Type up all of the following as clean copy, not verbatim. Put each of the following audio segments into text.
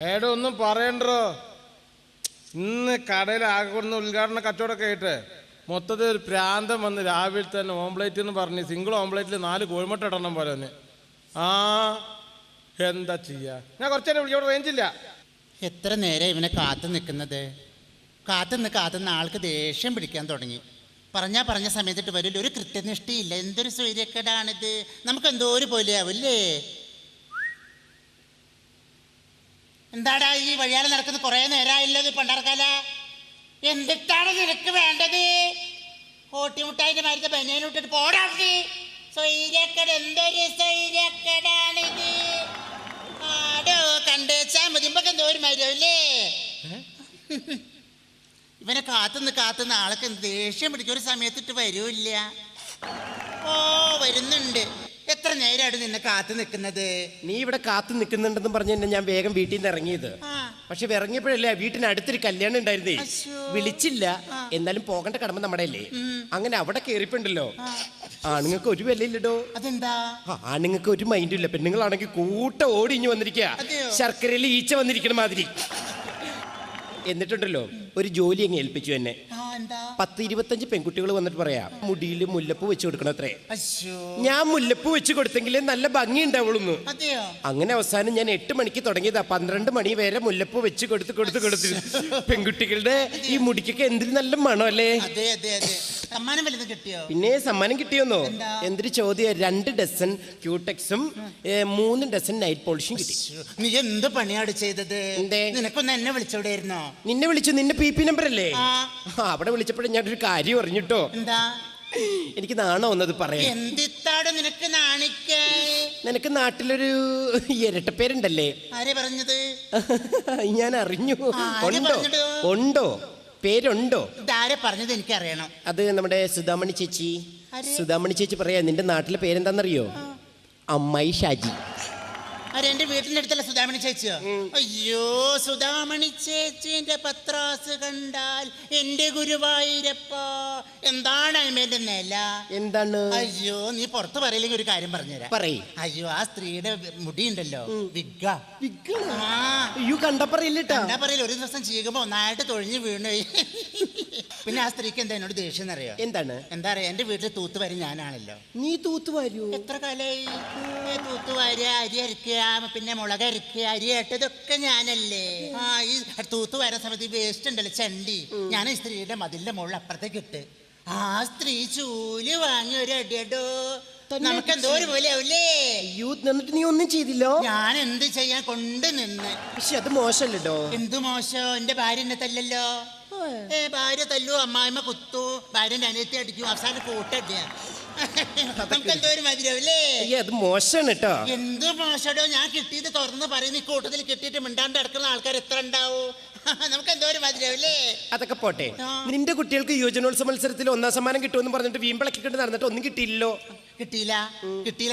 ഏടോ ഒന്നും പറയണ്ടോ. ഇന്ന് കടയിൽ ആകെ കൊടുന്ന ഉദ്ഘാടന കച്ചവടമൊക്കെ ആയിട്ട് മൊത്തത്തിൽ ഒരു പ്രാന്തം വന്ന് രാവിലെ തന്നെ ഓംപ്ലേറ്റ് എന്ന് പറഞ്ഞ് സിംഗിൾ ഓംപ്ലേറ്റിൽ 4 കോഴിമുട്ട ഇടണം പോലെ തന്നെ. ആ എന്താ ചെയ്യാ, ഞാൻ കുറച്ചേരം വിളിച്ചു, ഇവിടെ റേഞ്ചില്ല. എത്ര നേരം ഇവനെ കാത്തു നിൽക്കുന്നത്. കാത്തുനിന്ന് ആൾക്ക് ദേഷ്യം പിടിക്കാൻ തുടങ്ങി. പറഞ്ഞ സമയത്തിട്ട് വരില്ല, ഒരു കൃത്യനിഷ്ഠയില്ല. എന്തൊരു സൂര്യക്കേടാണിത്. നമുക്ക് എന്തോ ഒരു പോലെയാവില്ലേ. എന്താടാ ഈ വഴിയാലെ നടക്കുന്നത്? കുറേ നേരമായില്ലത് പണ്ടാർക്കാല. എന്തിട്ടാണ് നിനക്ക് വേണ്ടത്? കോട്ടിമുട്ടായിന്റെ മരുന്ന് ബനിയനിട്ടിട്ട് പോടാ. സ്വൈര്യക്കേട്, എന്തൊരു സ്വൈര്യക്കേടാണിത്. ആടോ കണ്ടേച്ചാ മുതിമ്പൊക്കെ എന്തോ ഒരു മരല്ലേ. ഇവനെ കാത്തുനിന്ന് ആൾക്ക് ദേഷ്യം പിടിക്കും. ഒരു സമയത്തിട്ട് വരൂല്ല. ഓ വരുന്നുണ്ട്. എത്ര നേരമാണ് നിന്നെ കാത്തു നിൽക്കുന്നത്? നീ ഇവിടെ കാത്തു നിൽക്കുന്നുണ്ടെന്ന് പറഞ്ഞു തന്നെ ഞാൻ വേഗം വീട്ടിൽ നിന്ന് ഇറങ്ങിയത്. പക്ഷെ ഇറങ്ങിയപ്പോഴല്ലേ വീട്ടിനടുത്തൊരു കല്യാണം ഉണ്ടായിരുന്നേ. വിളിച്ചില്ല, എന്നാലും പോകേണ്ട കടമ നമ്മുടെ അല്ലേ. അങ്ങനെ അവിടെ കേറിപ്പുണ്ടല്ലോ. ആണുങ്ങൾക്ക് ഒരു വിലയില്ലടോ. അതെന്താ? ആണുങ്ങൾക്ക് ഒരു മൈൻഡും ഇല്ല. പെണ്ണുങ്ങളാണെങ്കിൽ കൂട്ടം ഓടിഞ്ഞു വന്നിരിക്കുക, ശർക്കരയിൽ ഈച്ച വന്നിരിക്കണ മാതിരി. എന്നിട്ടുണ്ടല്ലോ ഒരു ജോലി അങ്ങ് ഏൽപ്പിച്ചു എന്നെ. 10-25 പെൺകുട്ടികൾ വന്നിട്ട് പറയാ മുടിയിൽ മുല്ലപ്പൂ വെച്ച് കൊടുക്കണത്രേ. ഞാൻ മുല്ലപ്പൂ വെച്ച് കൊടുത്തെങ്കിലേ നല്ല ഭംഗി ഉണ്ടാവുള്ളൂ. അങ്ങനെ അവസാനം ഞാൻ 8 മണിക്ക് തുടങ്ങിയതാ. 12 മണി വരെ മുല്ലപ്പൂ വെച്ച് കൊടുത്ത് പെൺകുട്ടികളുടെ ഈ മുടിക്കൊക്കെ എന്തൊരു നല്ല മണം അല്ലേ. പിന്നെ സമ്മാനം കിട്ടിയോന്നോ? എന്തൊരു ചോദ്യം. 2 ഡസൻ ക്യൂടെക്സും 3 ഡസൻ നൈറ്റ് പോളിഷും കിട്ടി. നീ എന്ത് പണിയാണ് ചെയ്തത്? നിനക്കൊന്ന് എന്നെ വിളിച്ചോടായിരുന്നോ? നിന്നെ വിളിച്ചു. നിന്റെ PP നമ്പർ അല്ലേ? അവിടെ വിളിച്ചപ്പോഴും ഞാനൊരു കാര്യം അറിഞ്ഞിട്ടോ. എന്താ? എനിക്ക് നാണോ ഒന്നത് പറയാം. എന്തിത്താട് നിനക്ക് നാണിക്കേ? നിനക്ക് നാട്ടിലൊരു ഇരട്ടപ്പേരുണ്ടല്ലേ. ആരെ പറഞ്ഞത്? ഞാൻ അറിഞ്ഞു. ഉണ്ടോ? പേരുണ്ടോ? ഇതാരെ പറഞ്ഞത് എനിക്കറിയണം. അത് നമ്മുടെ സുധാമണി ചേച്ചി. സുധാമണി ചേച്ചി പറയാ നിന്റെ നാട്ടിലെ പേരെന്താന്നറിയോ? അമ്മായി ഷാജി. എന്റെ വീട്ടിന്റെ അടുത്തല്ല സുധാമണി ചേച്ചിയോ? അയ്യോ, സുധാമണി ചേച്ചിന്റെ പത്രാസ് കണ്ടാൽ എന്റെ ഗുരുവായൂരപ്പ എന്താണ് അമ്മേന്റെ നില? എന്താണ്? അയ്യോ, നീ പുറത്ത് പറയില്ലെങ്കിൽ ഒരു കാര്യം പറഞ്ഞുതരാം. പറയ്. അയ്യോ, ആ സ്ത്രീയുടെ മുടി ഉണ്ടല്ലോ, വിഗ്ഗ. അയ്യോ, കണ്ടാ പറയില്ല. ഒരു ദിവസം ചെയ്യുമ്പോ ഒന്നായിട്ട് തൊഴിഞ്ഞു വീണു. പിന്നെ ആ സ്ത്രീക്ക് എന്താ എന്നോട് ദേഷ്യം എന്നറിയോ? എന്താണ്? എന്താ പറയാ, എന്റെ വീട്ടിൽ തൂത്തുവാരി ഞാനാണല്ലോ. നീ തൂത്തുവാരൂ? എത്ര കാലായി തൂത്തുവാരി, അരി അരക്കുക, പിന്നെ മുളക് അരക്കുക, അരി ഇട്ടതൊക്കെ ഞാനല്ലേ. ഈ തൂത്തുവാരുന്ന സമയത്ത് വേസ്റ്റ് ഉണ്ടല്ലോ, ചണ്ടി, ഞാൻ ഈ സ്ത്രീയുടെ മതിലിന്റെ മുകളിൽ അപ്പുറത്തേക്ക് ഇട്ട് ആ സ്ത്രീ ചൂല് വാങ്ങി ഒരു അടിയടോ. നമുക്ക് എന്തോ ഒരു പോലെ ആവൂലേ. എന്നിട്ട് നീ ഒന്നും ചെയ്തില്ലോ? ഞാൻ എന്ത് ചെയ്യാൻ കൊണ്ട് നിന്ന്. പക്ഷെ അത് മോശമല്ലോ. എന്ത് മോശം? എന്റെ ഭാര്യ എന്നെ തല്ലല്ലോ. ഭാര്യ തല്ലു, അമ്മായിമ്മ കുത്തു, ഭാര്യന്റെ അനിയത്തി അടിക്കും, അവസാനം കൂട്ടടിയാ. നമുക്ക് എന്തോ ഒരു മതിയാവില്ലേ. അത് മോശമാണ് കേട്ടോ. എന്ത് മോശടോ? ഞാൻ കിട്ടിയത് തുറന്ന് പറയുന്ന ഈ കൂട്ടത്തിൽ കിട്ടിയിട്ട് മിണ്ടാണ്ട് കിടക്കുന്ന ആൾക്കാർ എത്ര ഉണ്ടാവും? നമുക്ക് എന്തോ ഒരു മതിയാവില്ലേ. അതൊക്കെ പോട്ടെ, നിന്റെ കുട്ടികൾക്ക് യുവജനോത്സവ മത്സരത്തിൽ 1ാം സമ്മാനം കിട്ടുമെന്ന് പറഞ്ഞിട്ട് വീമ്പിളക്കിട്ട് നടന്നിട്ട് ഒന്നും കിട്ടിയില്ലോ. കിട്ടിയില്ല.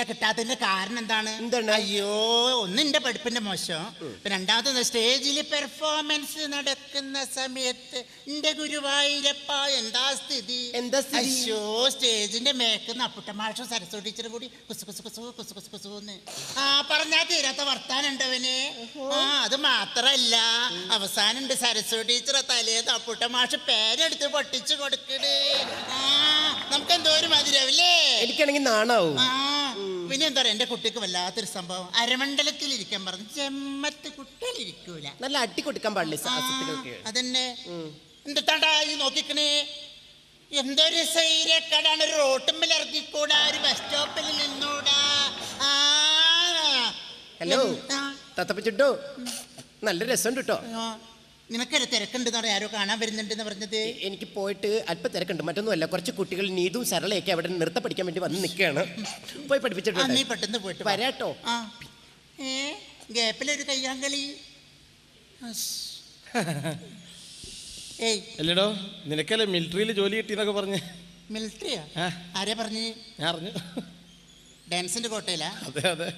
കിട്ടാത്തതിന്റെ കാരണം എന്താണ്? അയ്യോ, ഒന്ന് എന്റെ പഠിപ്പിന്റെ മോശം, രണ്ടാമത് സ്റ്റേജിൽ പെർഫോമൻസ് നടക്കുന്ന സമയത്ത് എന്റെ ഗുരുവായൂരപ്പ എന്താ സ്ഥിതി. അയ്യോ, സ്റ്റേജിന്റെ മേക്കുന്ന അപ്പുട്ടമാഷും സരസ്വതി ടീച്ചറും കൂടി കുസുന്ന് പറഞ്ഞാ തീരാത്ത വർത്താനുണ്ടവന്. അത് മാത്രല്ല, അവസാനം സരസ്വതി ടീച്ചറെ തലേന്ന് അപ്പുട്ടമാഷ് പേരെടുത്ത് പൊട്ടിച്ചു കൊടുക്കണേ. നമുക്ക് എന്തോ ഒരു മധുരവില്ലേ. എനിക്കാണെങ്കിൽ നാണാവും. പിന്നെ എന്താ പറയാ, എന്റെ കുട്ടിക്ക് വല്ലാത്തൊരു സംഭവം. അരമണ്ഡലത്തിൽ ഇരിക്കാൻ പറഞ്ഞു, ചെമ്മത്ത് കുട്ടികൾ ഇരിക്കൂല. നല്ല അടി കൊടുക്കാൻ പാടില്ല. അതന്നെ. എന്താണ്ടാ ഈ നോക്കിക്കണേ, എന്തൊരു സൈര്യക്കടാണ്. ഒരു റോട്ടുമ്പിൽ ഇറങ്ങിക്കൂടാ, ഒരു ബസ് സ്റ്റോപ്പിൽ നിന്നൂടാ. ഹലോ തത്തപ്പച്ചിട്ടോ, നല്ല രസമുണ്ട് കേട്ടോ. നിനക്കൊരു തിരക്കുണ്ടെന്ന് പറയാം, ആരോ കാണാൻ വരുന്നുണ്ടെന്ന് പറഞ്ഞത്. എനിക്ക് പോയിട്ട് അല്പം തിരക്കുണ്ട്, മറ്റൊന്നുമല്ല. കുറച്ച് കുട്ടികൾ നീതും സരളയൊക്കെ അവിടെ നൃത്തം പഠിക്കാൻ വേണ്ടി വന്ന് നിൽക്കുകയാണ്. പോയി പഠിപ്പിച്ചിട്ട് നീ പെട്ടെന്ന് പോയിട്ട് വരാട്ടോ. ഗ്യാപ്പിലൊരു കയ്യാങ്കളി. അല്ലടോ, നിനക്കല്ലേ മിലിറ്ററിയിൽ ജോലി കിട്ടിയെന്നൊക്കെ പറഞ്ഞ്. മിലിറ്ററിയാ? ആരെ പറഞ്ഞു? ഞാൻ അറിഞ്ഞു. ഡാൻസിന്റെ കോട്ടയിലാ? അതെ അതെ.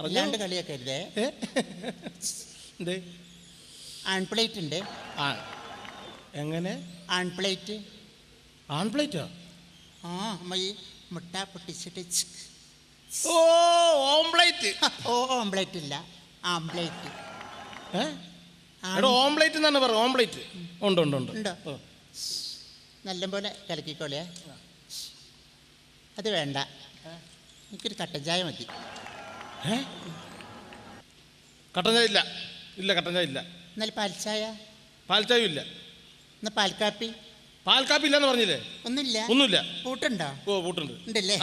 അല്ലാണ്ട് കളിയൊക്കെ അരുതേ. ആൺപ്ലേറ്റ് ഉണ്ട്. എങ്ങനെ ആൺപ്ലേറ്റ്? ആൺപ്ലേറ്റോ? അമ്മ മുട്ട പൊട്ടിച്ചിട്ട്. ഓംപ്ലേറ്റ്. ഓംപ്ലേറ്റ് ഇല്ല, ആംപ്ലേറ്റ്. ഏ എടാ ഓംപ്ലേറ്റ് എന്നാണ് പറയുക. ഓംപ്ലേറ്റ് ഉണ്ട് ഉണ്ട് ഉണ്ട്. ഉണ്ടോ? നല്ലപോലെ കലക്കിക്കോളിയാ. അത് വേണ്ട, എനിക്കൊരു കട്ടൻ ചായ മതി. കട്ടൻ ചായ ഇല്ല. ഇല്ല കട്ടൻ ചായ ഇല്ല. എന്നാൽ പാൽച്ചായ? പാൽച്ചായ ഇല്ല. എന്നാൽ പാൽക്കാപ്പി? പാൽക്കാപ്പി ഇല്ലെന്ന് പറഞ്ഞില്ലേ? ഒന്നുമില്ല. ഒന്നുമില്ല. പൂട്ടുണ്ടോ? ഓ പൂട്ടുണ്ട്. ഉണ്ടല്ലേ?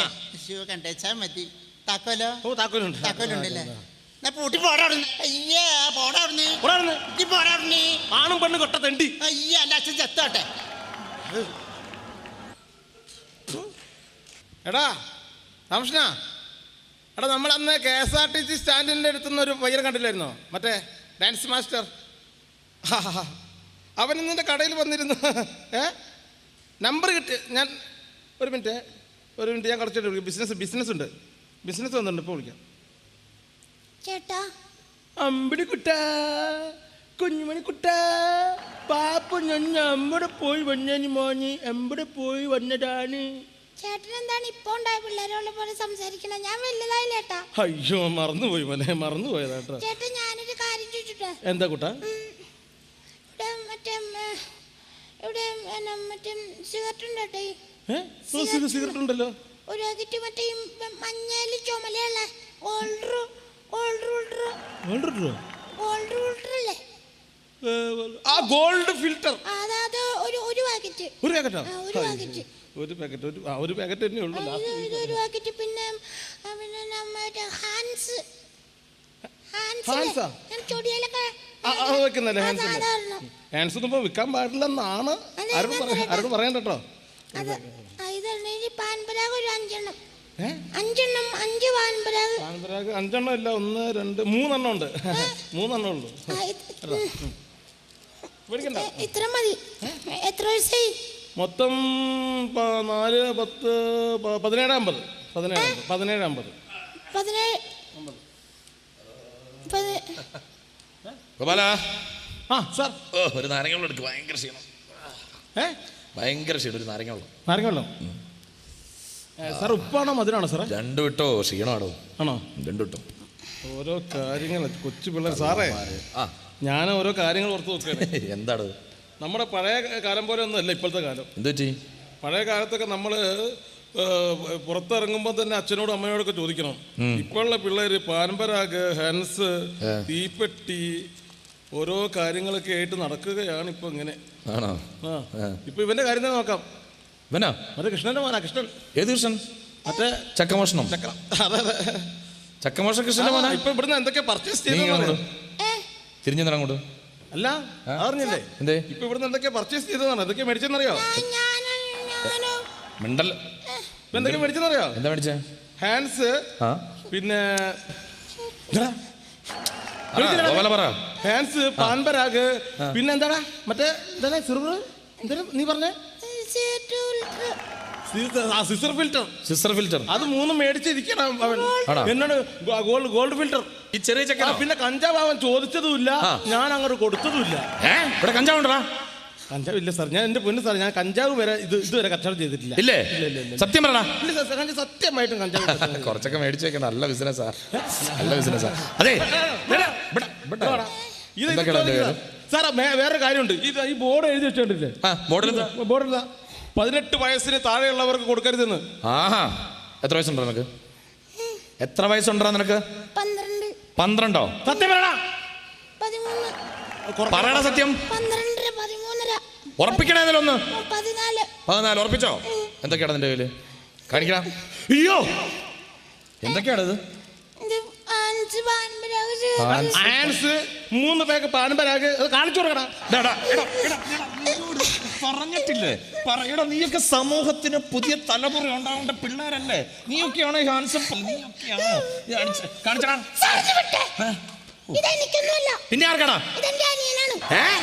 കണ്ടേച്ചാ മതി. താക്കോലോ? ഓ താക്കോലുണ്ട്. താക്കോലുണ്ടല്ലേ? എന്നാ പൂട്ടി പോടാ അവിടുന്ന്. അയ്യേ പോടാ അവിടുന്ന്. ഇജ്ജ് പോടാ അവിടുന്ന്. ആണും പെണ്ണ് കൊട്ട തെണ്ടി. അയ്യേ അല്ല അച്ഛൻ ചത്തോട്ടെ. എടാ രാമകൃഷ്ണ, എടാ നമ്മളന്ന് KSRTC സ്റ്റാൻഡിൻ്റെ അടുത്തുനിന്ന് ഒരു പയ്യനെ കണ്ടില്ലായിരുന്നോ? മറ്റേ ഡാൻസ് മാസ്റ്റർ. അവൻ നിന്റെ കടയിൽ വന്നിരുന്നു. നമ്പർ കിട്ടി. ഞാൻ ഒരു മിനിറ്റ് ഞാൻ കുറച്ച് ബിസിനസ് ഉണ്ട്. ബിസിനസ് വന്നിട്ടുണ്ട്, ഇപ്പോൾ വിളിക്കാം. ചേട്ടാ, അമ്പിടിക്കുട്ട, കുഞ്ഞുമണിക്കുട്ട, പാപ്പ ഞാൻ അമ്പടെ പോയി വന്നു മോനി, എമ്പടെ പോയി വന്നതാണ്. ചേട്ടൻ എന്താണ് ഇപ്പൊ ഉണ്ടായ പിള്ളേരോട് പോലെ സംസാരിക്കണ? ഞാൻ വലുതായില്ല ചേട്ടാ. അയ്യോ മറന്നുപോയി മോനെ, മറന്നുപോയതാ കേട്ടോ. ചേട്ടാ ഞാനൊരു കാര്യം ചോദിച്ചിട്ട്. എന്താ കുട്ടാ? ഇവിടെ മറ്റേ സിഗരറ്റ് ഉണ്ട് ചേട്ടാ. സിഗരറ്റ് ഉണ്ടല്ലോ. ഒരു പാക്കറ്റ് മറ്റേ മഞ്ഞയില് ചുമലയുള്ള ഗോൾഡ് ഫിൽറ്റർ. അതായത് ഒരു പാക്കറ്റ്. ഒരു പാക്കറ്റ് തന്നെ ഉള്ളൂ. ഒരു പാക്കറ്റ്. പിന്നെ ഹാൻസ് ചൊടിയിലൊക്കെ വെക്കുന്നല്ലേ ഹാൻസ് ഒന്നും വിൽക്കാൻ പാടില്ലെന്നാണ് ആരോട് പറയാൻ കേട്ടോ. പാൻപരാഗ് ഒരു 5 പാൻപരാഗ്. 5 ഇല്ല, 1 2 3 ഉണ്ട്. 3 ഉള്ളൂ. ഇത്ര മതി. എത്ര വയസ്സായി? മൊത്തം 4 10 17 50. 17 ഗോപാല, സാർ ഒരു നാരങ്ങ വെള്ളം എടുക്കും. ഭയങ്കര ക്ഷീണം. ഒരു നാരങ്ങ വെള്ളം. സാർ ഉപ്പാണോ മധുരാണോ സാറേ? രണ്ടു വിട്ടോ. ക്ഷീണമാണോ? ആണോ? രണ്ടു വിട്ടോ. ഓരോ കാര്യങ്ങൾ കൊച്ചു പിള്ളേർ സാറേ. ഞാൻ ഓരോ കാര്യങ്ങൾ ഓർത്ത് നോക്കുകയാണ്. എന്താണ്? നമ്മുടെ പഴയ കാലം പോലെ ഒന്നും അല്ല ഇപ്പോഴത്തെ കാലം. എന്ത് പറ്റി? പഴയ കാലത്തൊക്കെ നമ്മള് പുറത്തിറങ്ങുമ്പോൾ തന്നെ അച്ഛനോടും അമ്മയോടൊക്കെ ചോദിക്കണം. ഇപ്പോഴുള്ള പിള്ളേര് പാൻപരാഗ്, ഹൻസ്, തീപ്പെട്ടി, ഓരോ കാര്യങ്ങളൊക്കെ ആയിട്ട് നടക്കുകയാണ് ഇപ്പൊ ഇങ്ങനെ. ആണോ? ഇപ്പൊ ഇവന്റെ കാര്യം തന്നെ നോക്കാം. ഇവനാ? മറ്റേ കൃഷ്ണന്റെ മോനാ. കൃഷ്ണൻ. ഏത് കൃഷ്ണൻ? മറ്റേ ചക്കമോഷണം. അതെ ചക്കമോഷ കൃഷ്ണന്റെ മോനാ. ഇപ്പൊ ഇവിടുന്ന് എന്തൊക്കെ പർച്ചേസ് ചെയ്തു? തിരിഞ്ഞു അങ്ങോട്ട്. അല്ല അറിഞ്ഞില്ലേ? എന്തേ? ഇപ്പൊ ഇവിടുന്ന് എന്തൊക്കെ പർച്ചേസ് ചെയ്തതാണ്? എന്തൊക്കെ മേടിച്ചെന്നറിയോ? മിണ്ടൽ. എന്തൊക്കെ മേടിച്ചെന്നറിയോ? എന്താ മേടിച്ചേ? ഹാൻസ്, പിന്നെ ഹാൻസ്, പാൻപരാഗ്, പിന്നെ എന്താടാ മറ്റേ എന്താ സിറർ, എന്താ നീ പറഞ്ഞേ? Scissor filter. അത് 3 മേടിച്ചിരിക്കണം അവൻ. എന്നോട് ഗോൾഡ് ഫിൽറ്റർ. ഈ ചെറിയ ചക്ക. പിന്നെ കഞ്ചാവ് അവൻ ചോദിച്ചതുമില്ല, ഞാൻ അങ്ങോട്ട് കൊടുത്തതുമില്ല. ഇവിടെ കഞ്ചാവ് ഉണ്ടോ? കഞ്ചാവ് ഇല്ല സാർ. ഞാൻ എന്റെ പൊന്നു സാർ, ഞാൻ കഞ്ചാവ് വരെ ഇതുവരെ കച്ചവടം ചെയ്തിട്ടില്ല. ഇല്ലേ? സത്യം പറ. ഇല്ല സാർ, സത്യമായിട്ടും കഞ്ചാവ് കുറച്ചൊക്കെ മേടിച്ചു വെക്കണം. നല്ല ബിസിനസ്സാ. അതെ സാർ. വേറെ കാര്യമുണ്ട്. ഈ ബോർഡ് എഴുതി വെച്ചോണ്ടില്ലേ? ബോർഡില്ല 18 വയസ്സിന് താഴെയുള്ളവർക്ക് കൊടുക്കരുതെന്ന്. എത്ര വയസ്സുണ്ടോ നിനക്ക്? എത്ര വയസ്സുണ്ടോ നിനക്ക്? 12. സത്യം പറയടാ. 13. പറയണ സത്യം. 12, 13. ഉറപ്പിക്കണേന്നല്ലോ. 14. ഉറപ്പിച്ചോ? എന്തൊക്കെയാണ് നിന്റെ കയ്യില്? കാണിക്കണം. അയ്യോ, എന്തൊക്കെയാണിത്? 3 പാക്ക് പാൻപരാഗ്. കാണിച്ചു കൊടുക്കടാ. പറഞ്ഞിട്ടില്ലേ? പറയടാ. നീയൊക്കെ സമൂഹത്തിന് പുതിയ തലമുറ ഉണ്ടാവേണ്ട പിള്ളേരല്ലേ? നീയൊക്കെയാണോ ഈ ഹാൻസം? നീയൊക്കെയാണോ? കാണിച്ചടാ. ഇതെനിക്കൊന്നുമല്ല. പിന്നെ ആർക്കാടാ? ഇതെന്റെ അനിയനാണ്.